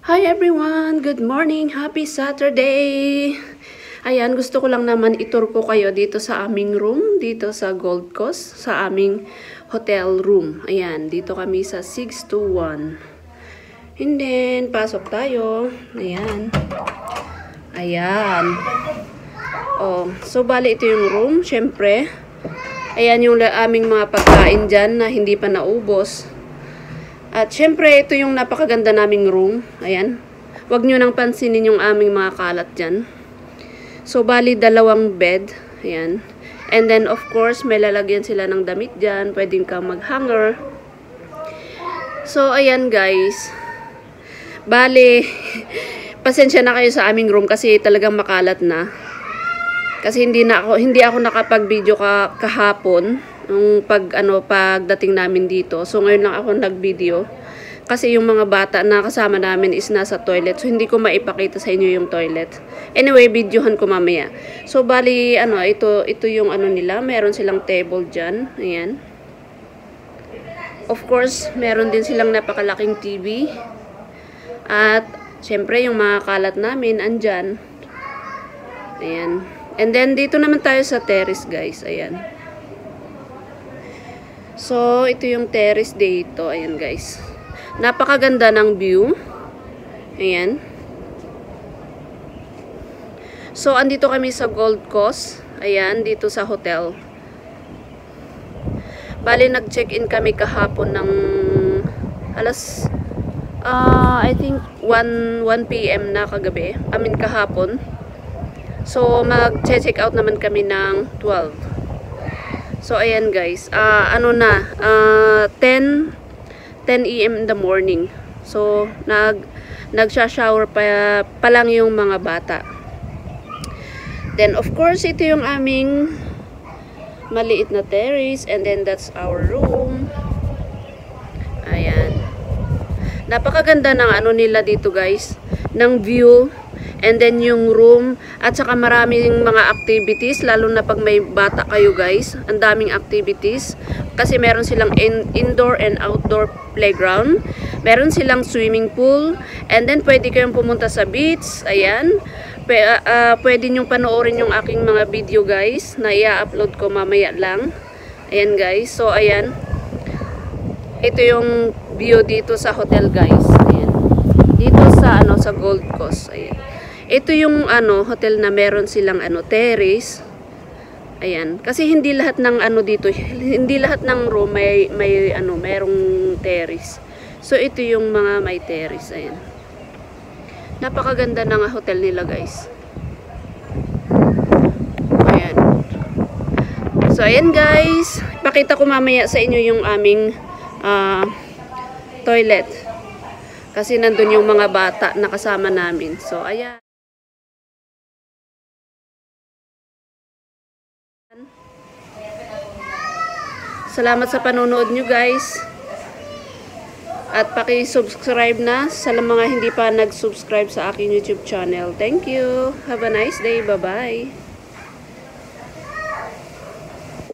Hi everyone! Good morning! Happy Saturday! Ayan, gusto ko lang naman itur ko kayo dito sa aming room, dito sa Gold Coast, sa aming hotel room. Ayan, dito kami sa 621. And then, pasok tayo. Ayan. Ayan. Oh, so bali ito yung room, syempre. Ayan yung aming mga pagkain dyan na hindi pa naubos. At syempre, ito yung napakaganda naming room. Ayan. Huwag nyo nang pansinin yung aming mga kalat dyan. So, bali, dalawang bed. Ayan. And then, of course, may lalagyan sila ng damit dyan. Pwedeng kang mag-hanger. So, ayan guys. Bali, pasensya na kayo sa aming room kasi talagang makalat na. Kasi hindi ako nakapag-video kahapon. Nung pagdating namin dito. So, ngayon lang ako nag-video. Kasi yung mga bata na kasama namin is nasa toilet. So, hindi ko maipakita sa inyo yung toilet. Anyway, videohan ko mamaya. So, bali, ito yung nila. Meron silang table dyan. Ayan. Of course, meron din silang napakalaking TV. At, syempre, yung mga kalat namin, andyan. Ayan. And then, dito naman tayo sa terrace, guys. Ayan. So, ito yung terrace dito. Ayan, guys. Napakaganda ng view. Ayan. So, andito kami sa Gold Coast. Ayan, dito sa hotel. Bali, nag-check-in kami kahapon ng alas, I think 1 PM na kagabi. Kahapon. So, mag-check out naman kami ng 12. So, ayan guys. 10 AM in the morning. So, nagsha-shower pa lang yung mga bata. Then, of course, ito yung aming maliit na terrace. And then, that's our room. Ayan. Napakaganda ng nila dito guys. Ng view. And then yung room, at saka maraming mga activities, lalo na pag may bata kayo guys, ang daming activities. Kasi meron silang indoor and outdoor playground. Meron silang swimming pool. And then pwede kayong pumunta sa beach. Ayan. Pwede nyong panoorin yung aking mga video guys, na i-upload ko mamaya lang. Ayan guys. So ayan. Ito yung view dito sa hotel guys. Ayan. Dito sa sa Gold Coast. Ayan. Ito yung hotel na meron silang terrace. Ayan, kasi hindi lahat ng dito, hindi lahat ng room may merong terrace. So ito yung mga may terrace. Ayan. Napakaganda ng hotel nila, guys. Ayan. So ayan, guys. Pakita ko mamaya sa inyo yung aming toilet. Kasi nandun yung mga bata na kasama namin. So ayan. Salamat sa panonood nyo guys. At paki-subscribe na sa mga hindi pa nag-subscribe sa aking YouTube channel. Thank you. Have a nice day. Bye-bye.